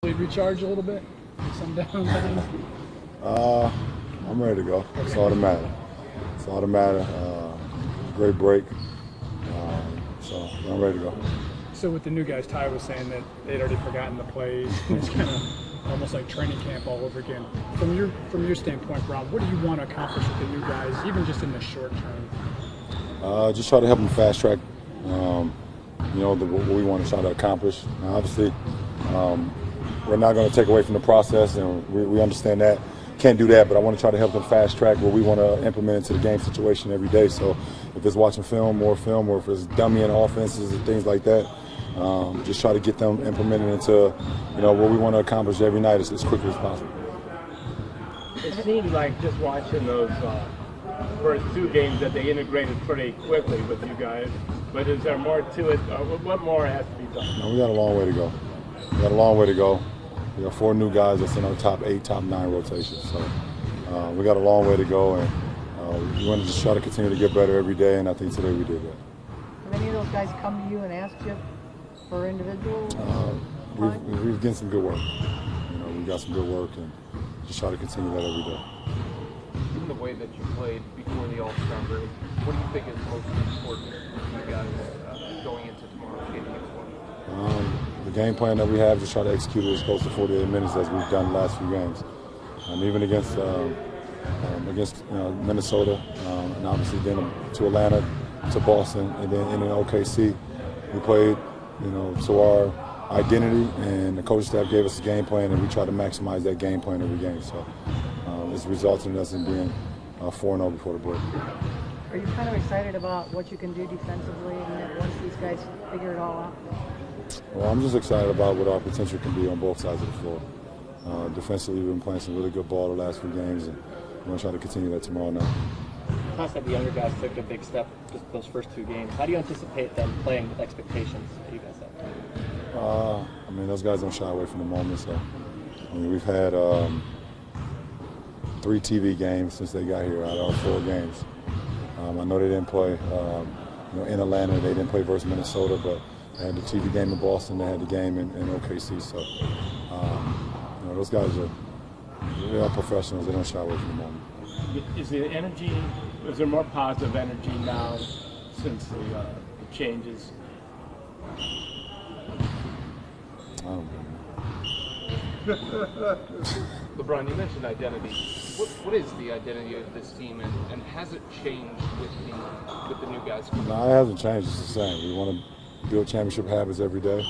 Recharge a little bit? Some downtime? I'm ready to go. That's all that matters. It's all that matters. Great break. So I'm ready to go. So with the new guys, Ty was saying that they'd already forgotten the plays. It's kind of almost like training camp all over again. From your standpoint, Rob, what do you want to accomplish with the new guys, even just in the short term? Just try to help them fast track. What we want to try to accomplish. Now, obviously, we're not going to take away from the process, and we understand that. Can't do that, but I want to try to help them fast track what we want to implement into the game situation every day. So if it's watching film, or if it's dummying offenses and things like that, just try to get them implemented into what we want to accomplish every night as quickly as possible. It seems like just watching those first two games that they integrated pretty quickly with you guys. But is there more to it? What more has to be done? No, we got a long way to go. We got 4 new guys that's in our top 8, top 9 rotations. So we got a long way to go, and we want to just try to continue to get better every day, and I think today we did that. Have any of those guys come to you and asked you for individual time? We've getting some good work. We got some good work, and just try to continue that every day. Given the way that you played before the All-Star break, what do you think is most important for you guys going into tomorrow's game against Washington? The game plan that we have, just try to execute it as close to 48 minutes as we've done the last few games. Even against Minnesota, and obviously then to Atlanta, to Boston, and then in OKC, we played to our identity, and the coaching staff gave us a game plan, and we try to maximize that game plan every game. So it's resulted in us in being 4-0 before the break. Are you kind of excited about what you can do defensively once these guys figure it all out? Well, I'm just excited about what our potential can be on both sides of the floor. Defensively, we've been playing some really good ball the last few games, and we're going to try to continue that tomorrow night. Toss that the younger guys took a big step just those first 2 games. How do you anticipate them playing with expectations that you guys have? Those guys don't shy away from the moment. So, we've had 3 TV games since they got here out of our 4 games. I know they didn't play in Atlanta. They didn't play versus Minnesota, but they had the TV game in Boston. They had the game in OKC. So, those guys are professionals. They don't shy away from the moment. Is there more positive energy now since the changes? I don't know. LeBron, you mentioned identity. What is the identity of this team, and has it changed with the new guys? No, it hasn't changed. It's the same. We want to build championship habits every day.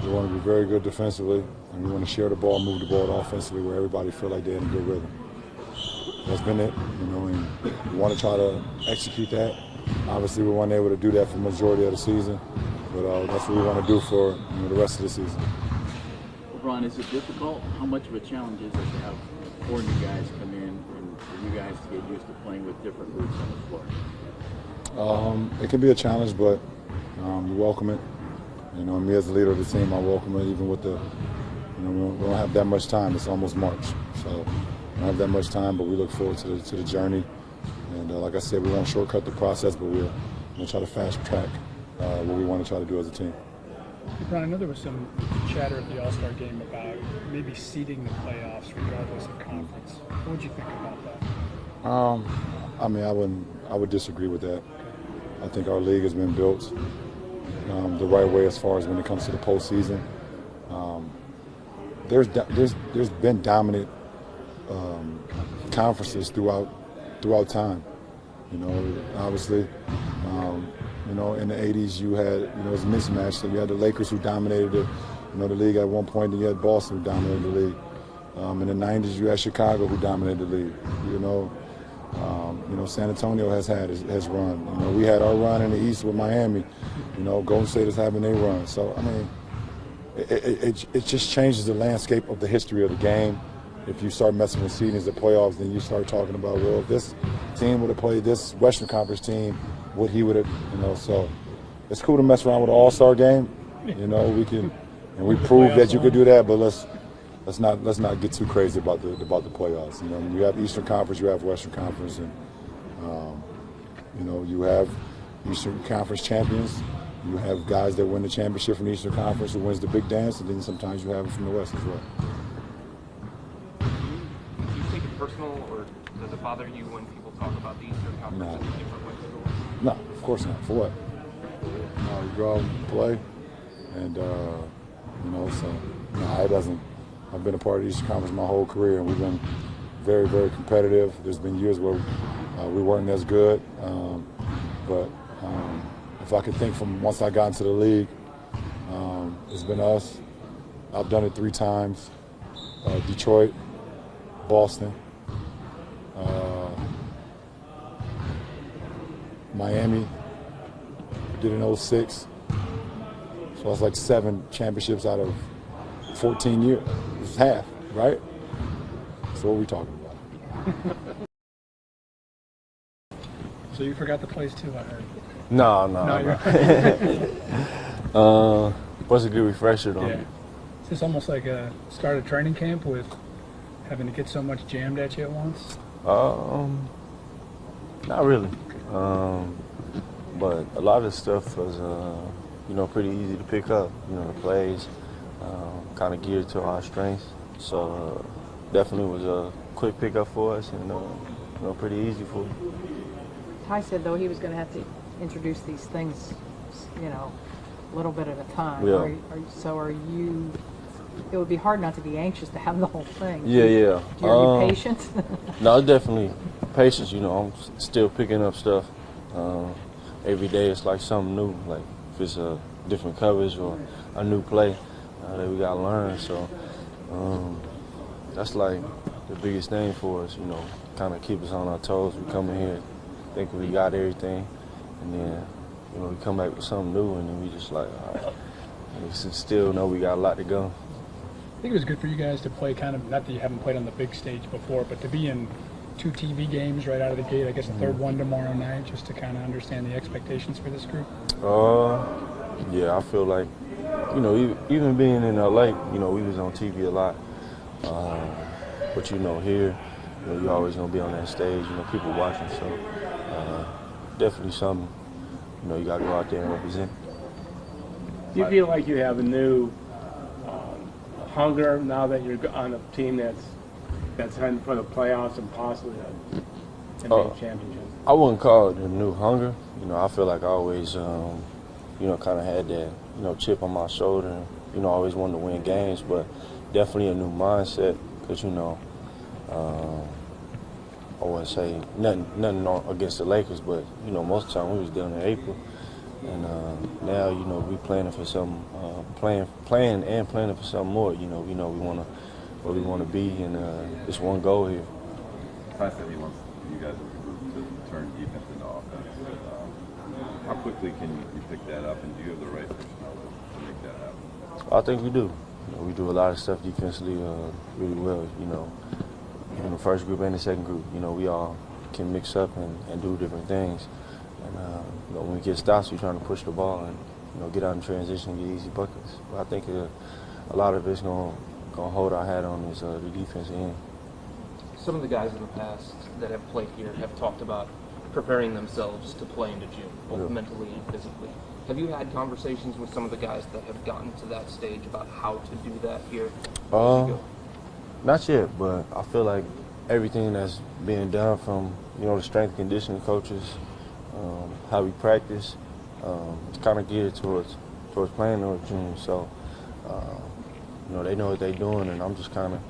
We want to be very good defensively, and we want to share the ball, move the ball offensively where everybody feel like they're in a good rhythm. That's been it, and we want to try to execute that. Obviously, we weren't able to do that for the majority of the season, but that's what we want to do for the rest of the season. LeBron, is it difficult? How much of a challenge is it to have 4 new guys come in and for you guys to get used to playing with different groups on the floor? It can be a challenge, but we welcome it. Me as the leader of the team, I welcome it. Even with we don't have that much time. It's almost March, so we don't have that much time. But we look forward to the journey. And like I said, we won't shortcut the process, but we'll try to fast track what we want to try to do as a team. LeBron, I know there was some chatter at the All-Star game about maybe seeding the playoffs regardless of conference. What would you think about that? I would disagree with that. I think our league has been built the right way as far as when it comes to the postseason. There's been dominant conferences throughout time. Obviously. In the 80s, you had, it was a mismatch. So you had the Lakers who dominated the league at one point, and you had Boston who dominated the league. In the 90s, you had Chicago who dominated the league. San Antonio has run. We had our run in the East with Miami. Golden State is having their run. So, it just changes the landscape of the history of the game. If you start messing with seedings at playoffs, then you start talking about, well, if this team would have played this Western Conference team, what he would have, so it's cool to mess around with an all-star game. We can, and we proved that you could do that, but let's not get too crazy about the playoffs. You have Eastern Conference, you have Western Conference, and you have Eastern Conference champions, You have guys that win the championship from the Eastern Conference who wins the big dance, and then sometimes you have them from the West as well. Do you take it personal, or does it bother you when people talk about the Eastern Conference in different ways? No, of course not. For what? You go out and play, and so it doesn't. I've been a part of the Eastern Conference my whole career, and we've been very, very competitive. There's been years where we weren't as good, but if I could think from once I got into the league, it's been us. I've done it 3 times: Detroit, Boston, Miami. Did in 06. So that's like 7 championships out of 14 years. It's half, right? So what are we talking about? So you forgot the place too, I heard. No. What's a good refresher though? Yeah. Is this almost like a start of training camp with having to get so much jammed at you at once? Not really. But a lot of the stuff was, pretty easy to pick up. The plays, kind of geared to our strengths. So definitely was a quick pickup for us, and pretty easy for us. Ty said, though, he was going to have to introduce these things, a little bit at a time. Yeah. Are you? It would be hard not to be anxious to have the whole thing. Yeah. Are you patient? No, definitely patience. I'm still picking up stuff. Every day it's like something new. Like if it's a different coverage or a new play that we gotta learn. So that's like the biggest thing for us. Kind of keep us on our toes. We come in here thinking we got everything, and then we come back with something new, and then we just like, all right. And we still know we got a lot to go. I think it was good for you guys to play not that you haven't played on the big stage before, but to be in 2 TV games right out of the gate, I guess a third one tomorrow night, just to kind of understand the expectations for this group? Yeah, I feel like, even being in LA, we was on TV a lot. But, here, you're always going to be on that stage, people watching. So definitely something, you got to go out there and represent. Do you feel like you have a new hunger now that you're on a team that's heading for the playoffs and possibly an NBA championship? I wouldn't call it a new hunger. I feel like I always, kind of had that, chip on my shoulder and, always wanted to win games, but definitely a new mindset because, I wouldn't say nothing against the Lakers, but, most of the time we was down in April. And now, we planning for some, playing for something more. We know where we want to be, and it's one goal here. Ty said he wants you guys to turn defense into offense. How quickly can you pick that up, and do you have the right personnel to make that happen? I think we do. We do a lot of stuff defensively really well. In the first group and the second group, we all can mix up and do different things. And when we get stops, we're trying to push the ball and get out in transition and get easy buckets. But I think a lot of it's going to hold our hat on is the defensive end. Some of the guys in the past that have played here have talked about preparing themselves to play into June, both mentally and physically. Have you had conversations with some of the guys that have gotten to that stage about how to do that here? Not yet, but I feel like everything that's being done from the strength and conditioning coaches, how we practice, it's kind of geared towards playing in June. So they know what they're doing, and I'm just kind of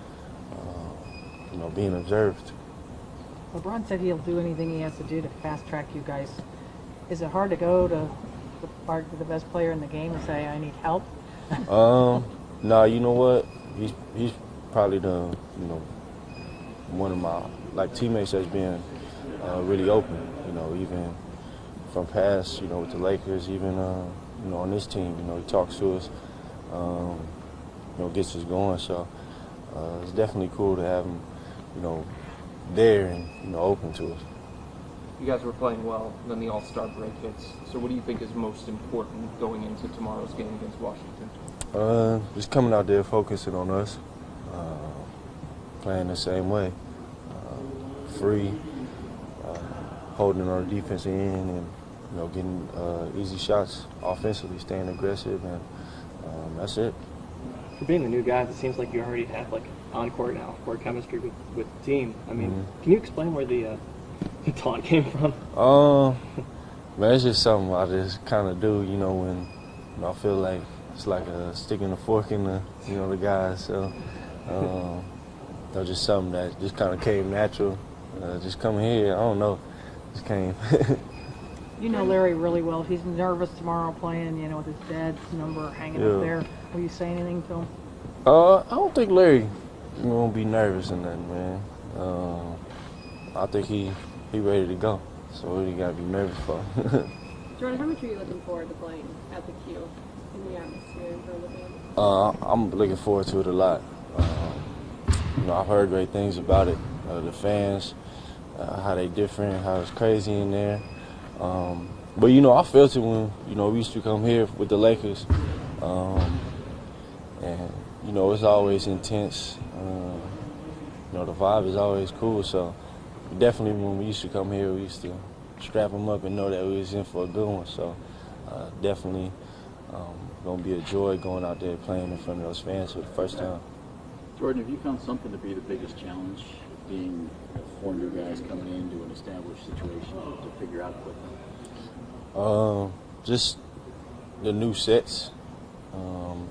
being observed. LeBron said he'll do anything he has to do to fast track you guys. Is it hard to go to the best player in the game and say, I need help? No, you know what? He's probably the one of my teammates that's been really open. Even from past, with the Lakers, even on this team, he talks to us, gets us going. So it's definitely cool to have him, there and open to us. You guys were playing well, then the All-Star break hits. So what do you think is most important going into tomorrow's game against Washington? Just coming out there focusing on us, playing the same way, free, holding our defense in, and getting easy shots offensively, staying aggressive, and that's it. For being the new guys, it seems like you already have like on-court and off-court chemistry with the team. I mean, can you explain where the taunt came from? Man, it's just something I just kind of do, when I feel like it's like sticking a fork in the, the guys. So, that's just something that just kind of came natural. Just coming here, I don't know, just came. You know Larry really well. He's nervous tomorrow playing, with his dad's number hanging up there. Will you say anything to him? I don't think Larry won't be nervous in that, man. I think he ready to go. So what do you got to be nervous for? Jordan, how much are you looking forward to playing at the Q in the atmosphere in front of the fans? I'm looking forward to it a lot. I've heard great things about it. The fans, how they different, how it's crazy in there. But I felt it when we used to come here with the Lakers, and it's always intense. The vibe is always cool. So definitely when we used to come here, we used to strap them up and know that we was in for a good one. So definitely gonna be a joy going out there playing in front of those fans for the first time. Jordan, have you found something to be the biggest challenge, being 4 new guys coming into an established situation to figure out equipment? Just the new sets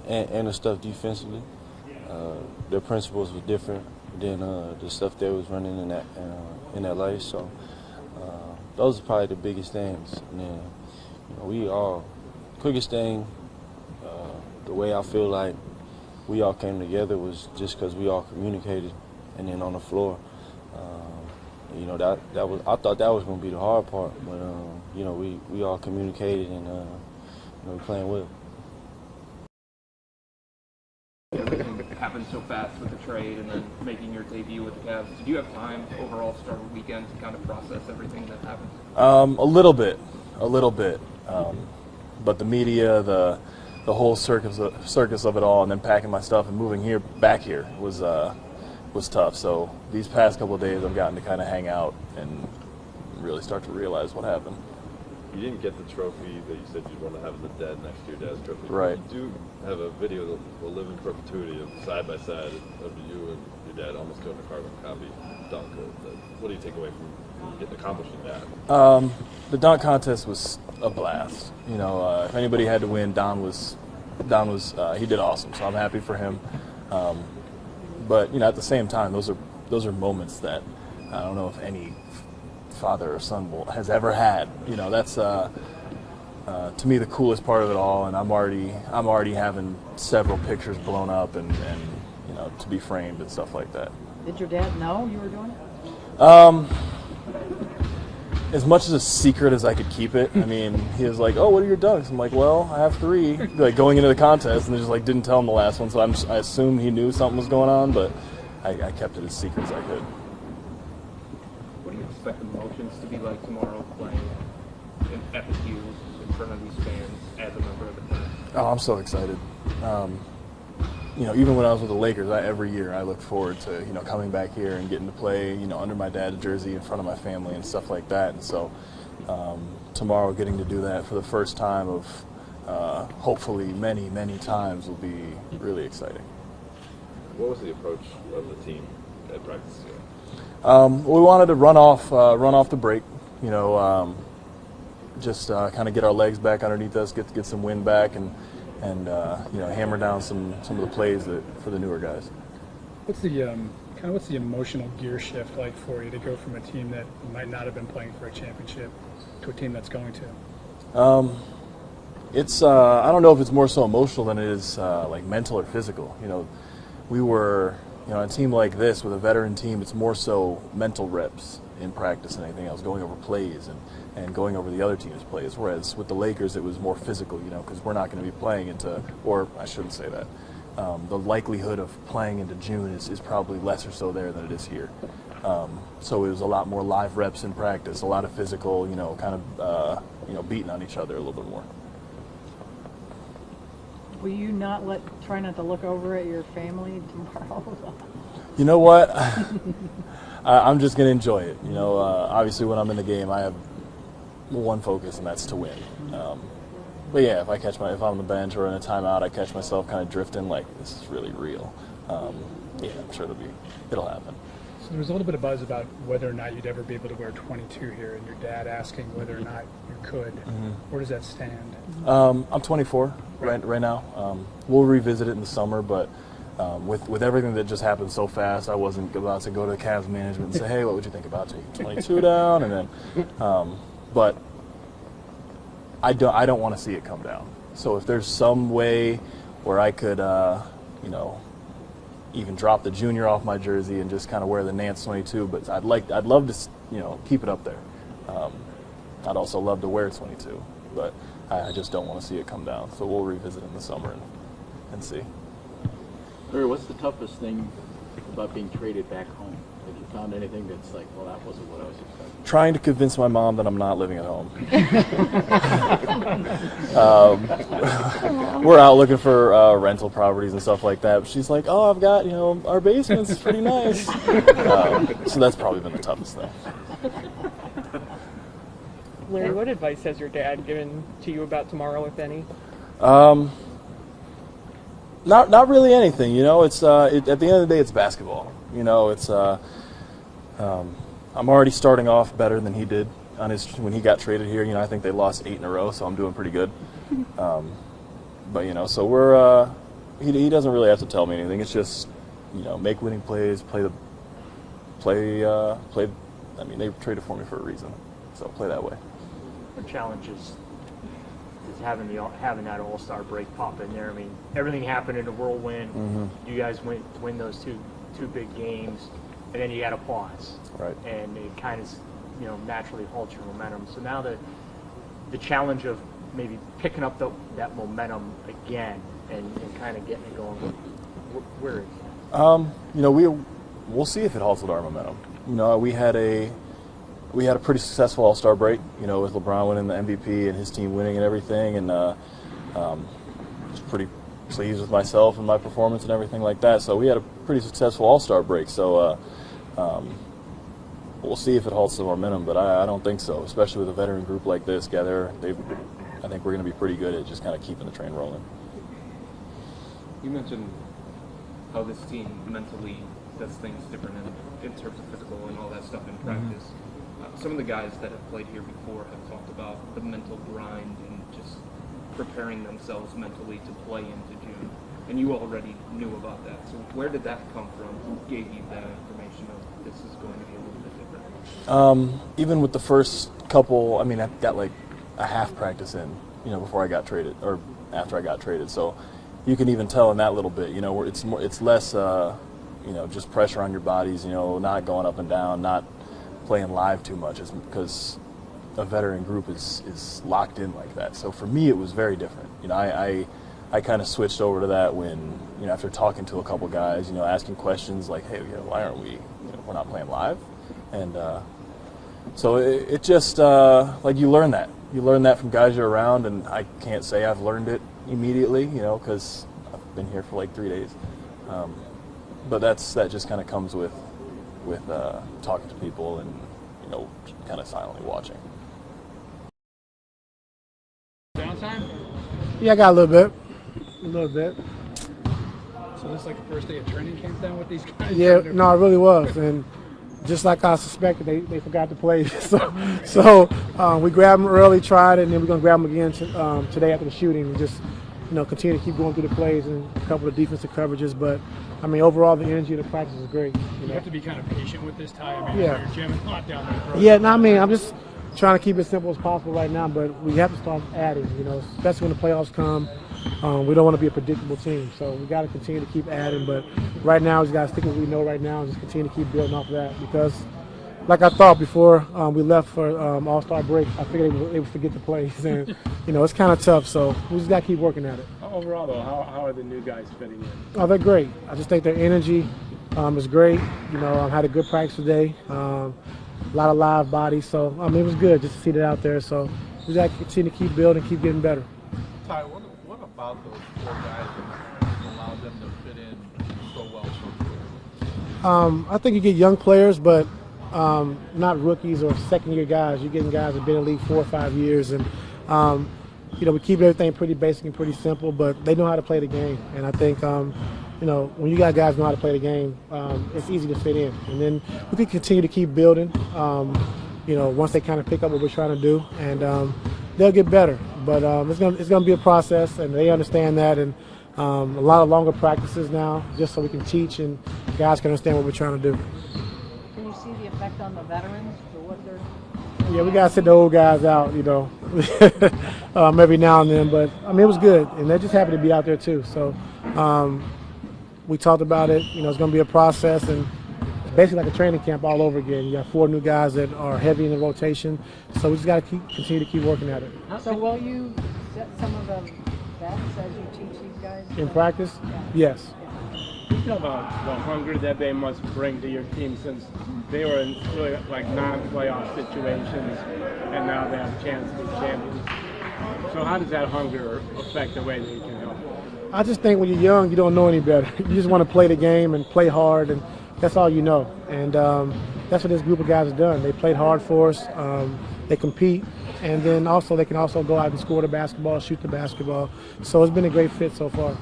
and the stuff defensively. Their principles were different than the stuff they was running in LA. So those are probably the biggest things. And then we all quickest thing. The way I feel like we all came together was just because we all communicated, and then on the floor. That was I thought that was going to be the hard part, but we all communicated and we're playing well. Everything happened so fast with the trade and then making your debut with the Cavs. Did you have time overall to start a weekend to kind of process everything that happened? A little bit. But the media, the whole circus of it all, and then packing my stuff and moving back here was tough. So these past couple of days I've gotten to kind of hang out and really start to realize what happened. You didn't get the trophy that you said you'd want to have in the dead next to your dad's trophy. Right. You do have a video that will live in perpetuity of side by side of you and your dad almost doing a carbon copy dunk. What do you take away from accomplishing that? The dunk contest was a blast. If anybody had to win, Don was he did awesome. So I'm happy for him. But at the same time, those are moments that I don't know if any father or son has ever had. That's to me the coolest part of it all, and I'm already having several pictures blown up and to be framed and stuff like that. Did your dad know you were doing it? As much as a secret as I could keep it. I mean, he was like, "Oh, what are your dunks?" I'm like, "Well, I have 3." Like going into the contest, and they just didn't tell him the last one. So I assumed he knew something was going on, but I kept it as secret as I could. What do you expect the emotions to be like tomorrow playing at the Q in front of these fans as a member of the team? Oh, I'm so excited. Even when I was with the Lakers, every year I look forward to, coming back here and getting to play, under my dad's jersey in front of my family and stuff like that. And so tomorrow getting to do that for the first time of hopefully many, many times will be really exciting. What was the approach of the team at practice? We wanted to run off the break, just kind of get our legs back underneath us, get some wind back, and hammer down some of the plays for the newer guys. What's the emotional gear shift like for you to go from a team that might not have been playing for a championship to a team that's going to? It's I don't know if it's more so emotional than it is like mental or physical. We were a team like this with a veteran team. It's more so mental reps in practice than anything else, going over plays and going over the other team's plays. Whereas with the Lakers, it was more physical, because we're not going to be playing or I shouldn't say that. The likelihood of playing into June is probably less or so there than it is here. So it was a lot more live reps in practice, a lot of physical, beating on each other a little bit more. Will you try not to look over at your family tomorrow? You know what? I'm just going to enjoy it. Obviously when I'm in the game, I have one focus, and that's to win. But yeah, if I'm on the bench or in a timeout, I catch myself kind of drifting like this is really real. Yeah, I'm sure it'll happen. So there was a little bit of buzz about whether or not you'd ever be able to wear 22 here, and your dad asking whether or not you could. Where does that stand? I'm 24 right now. We'll revisit it in the summer, but with everything that just happened so fast, I wasn't about to go to Cavs management and say, hey, what would you think about taking 22 down? And then, but I don't want to see it come down. So if there's some way where I could, even drop the junior off my jersey and just kind of wear the Nance 22, but I'd love to, keep it up there. I'd also love to wear 22, but I just don't want to see it come down. So we'll revisit in the summer and see. Larry, what's the toughest thing about being traded back home? Have you found anything that's like, well, that wasn't what I was expecting? Trying to convince my mom that I'm not living at home. We're out looking for rental properties and stuff like that. But she's like, oh, I've got, our basement's pretty nice. So that's probably been the toughest thing. Larry, what advice has your dad given to you about tomorrow, if any? Not really anything. It's at the end of the day, it's basketball. It's I'm already starting off better than he did when he got traded here. I think they lost 8 in a row, so I'm doing pretty good. But so we're he doesn't really have to tell me anything. It's just make winning plays, play. I mean, they traded for me for a reason, so play that way. What challenges is having that All-Star break pop in there? I mean, everything happened in a whirlwind. Mm-hmm. You guys win those two big games, and then you got to pause. Right. And it kind of naturally halts your momentum. So now the challenge of maybe picking up that momentum again and kind of getting it going. Where is it? We'll see if it halted our momentum. We had a pretty successful All-Star break, with LeBron winning the MVP and his team winning and everything, and was pretty pleased with myself and my performance and everything like that. So we had a pretty successful All-Star break. So we'll see if it halts the momentum, but I don't think so, especially with a veteran group like this. Yeah, I think we're going to be pretty good at just kind of keeping the train rolling. You mentioned how this team mentally does things different in terms of physical and all that stuff in practice. Some of the guys that have played here before have talked about the mental grind and just preparing themselves mentally to play into June. And you already knew about that. So where did that come from? Who gave you that information of this is going to be a little bit different? Even with the first couple, I mean, I got like a half practice in, before I got traded or after I got traded. So you can even tell in that little bit, where it's less, just pressure on your bodies, not going up and down, not playing live too much, is because a veteran group is locked in like that. So for me, it was very different. I kind of switched over to that when, after talking to a couple guys, asking questions like, hey, why aren't we, we're not playing live? And so it just, like you learn that. You learn that from guys you're around, and I can't say I've learned it immediately, because I've been here for like 3 days. But that just kind of comes with talking to people and, kind of silently watching. Downtime? Yeah, I got a little bit. So this is like the first day of training camp then with these guys? Yeah, no, it really was. And just like I suspected, they forgot to play. So we grabbed them early, tried it, and then we're going to grab them again today after the shooting and just, continue to keep going through the plays and a couple of defensive coverages. But, I mean, overall, the energy of the practice is great. You have to be kind of patient with this, Ty. I mean, yeah. You're jamming a lot down there. Yeah, no, I mean, I'm just trying to keep it as simple as possible right now, but we have to start adding, especially when the playoffs come. We don't want to be a predictable team, so we got to continue to keep adding. But right now, we just got to stick with what we know right now and just continue to keep building off of that. Because, like I thought before we left for All-Star break, I figured they would forget the plays, and it's kind of tough. So we just got to keep working at it. Overall, though, how are the new guys fitting in? Oh, they're great. I just think their energy is great. I had a good practice today. A lot of live bodies, so it was good just to see that out there. So we got to continue to keep building, keep getting better. Ty, what about those 4 guys that allowed them to fit in so well so quickly? I think you get young players, but not rookies or second-year guys. You're getting guys that have been in the league 4 or 5 years, and we keep everything pretty basic and pretty simple, but they know how to play the game. And I think, when you got guys who know how to play the game, it's easy to fit in. And then we can continue to keep building, once they kind of pick up what we're trying to do, and they'll get better. But it's gonna be a process, and they understand that, and a lot of longer practices now, just so we can teach and guys can understand what we're trying to do. Can you see the effect on the veterans for what they're? Yeah, we gotta sit the old guys out, every now and then. But it was good, and they're just happy to be out there too. So we talked about it. It's gonna be a process, and it's basically like a training camp all over again. You got 4 new guys that are heavy in the rotation, so we just gotta continue to keep working at it. So will you set some of the bets as you teach these guys? In practice? Yeah. Yes. You know about the hunger that they must bring to your team, since they were in really like non-playoff situations, and now they have a chance to be champions. So how does that hunger affect the way that you can help? I just think when you're young, you don't know any better. You just want to play the game and play hard, and that's all you know. And that's what this group of guys have done. They played hard for us. They compete, and then also they can also go out and score the basketball, shoot the basketball. So it's been a great fit so far.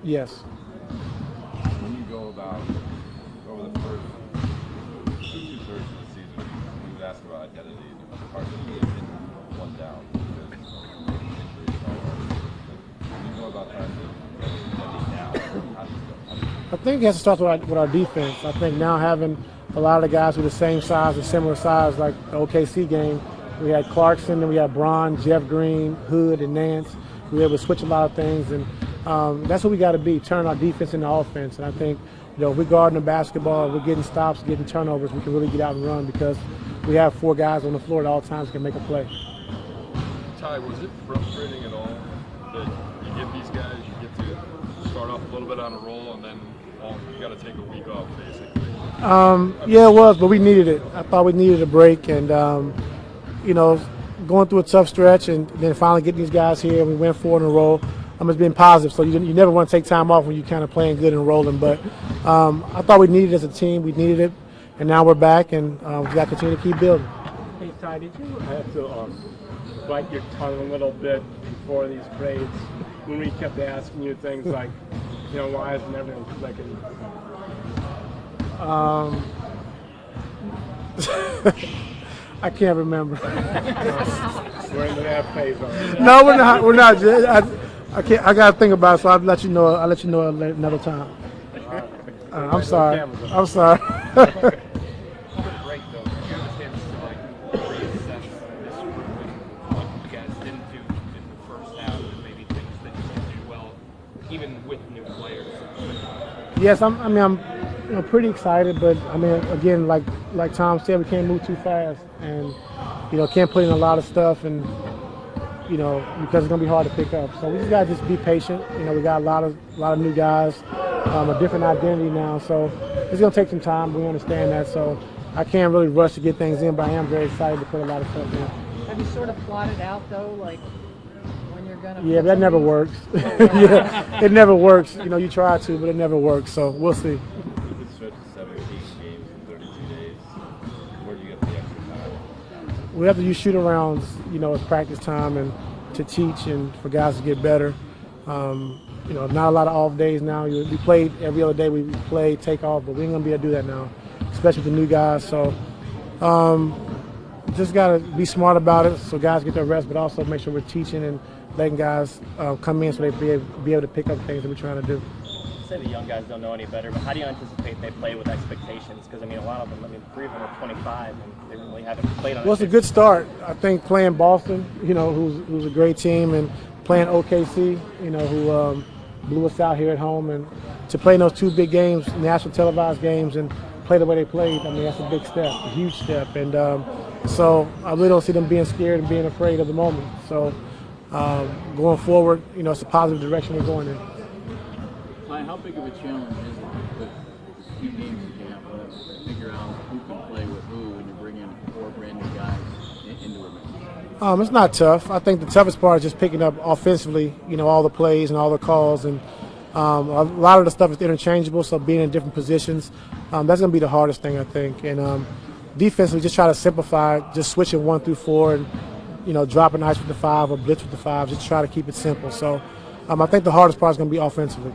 Yes. When you go about over the first 2/3 of the season, we would ask about identity. Harden is in one down because injuries and all that. When you go about trying to go identity now, how do you go? I think it has to start with our defense. I think now having a lot of the guys who are the same size or similar size, like the OKC game, we had Clarkson, then we had Bron, Jeff Green, Hood, and Nance. We were able to switch a lot of things, and that's what we got to be, turn our defense into offense. And I think, if we're guarding the basketball, we're getting stops, getting turnovers, we can really get out and run because we have 4 guys on the floor at all times who can make a play. Ty, was it frustrating at all that you get these guys, you get to start off a little bit on a roll, and then you got to take a week off, basically? Yeah, it was, but we needed it. I thought we needed a break, and going through a tough stretch, and then finally getting these guys here, we went 4 in a row. It's been positive, so you never want to take time off when you're kind of playing good and rolling. But I thought we needed it as a team. We needed it, and now we're back, and we got to continue to keep building. Hey, Ty, did you have to bite your tongue a little bit before these trades when we kept asking you things like, why isn't everything clicking? I can't remember. We're in that phase already. No, we're not. We're not. I can't. I gotta think about it, so I'll let you know. I'll let you know another time. I'm sorry. I'm sorry. Yes, I'm pretty excited, but again, like Tom said, we can't move too fast, and can't put in a lot of stuff, and because it's gonna be hard to pick up. So we just gotta just be patient. We got a lot of new guys, a different identity now, so it's gonna take some time. We understand that, so I can't really rush to get things in, but I am very excited to put a lot of stuff in. Have you sort of plotted out though, like when you're gonna? Yeah, but that never works. Yeah, it never works. You try to, but it never works. So we'll see. We have to use shoot-arounds, as practice time and to teach and for guys to get better. Not a lot of off days now. We played every other day. We play, take off, but we ain't gonna be able to do that now, especially with the new guys. So just gotta be smart about it so guys get their rest, but also make sure we're teaching and letting guys come in so they be able to pick up things that we're trying to do. Say the young guys don't know any better, but how do you anticipate they play with expectations? Because a lot of them, 3 of them are 25, and they really haven't played on. Well, it's a good start. I think playing Boston, who's a great team, and playing OKC, who blew us out here at home, and to play in those 2 big games, national televised games, and play the way they played, that's a big step, a huge step, and so I really don't see them being scared and being afraid of the moment. So going forward, it's a positive direction we're going in. How big of a challenge is it with the few games you have left to figure out who can play with who when you bring in 4 brand new guys into it? It's not tough. I think the toughest part is just picking up offensively, all the plays and all the calls, and A lot of the stuff is interchangeable, so being in different positions, that's going to be the hardest thing, I think. And defensively, just try to simplify, just switching 1 through 4 and, you know, dropping ice with the 5 or blitz with the 5, just try to keep it simple. So I think the hardest part is going to be offensively.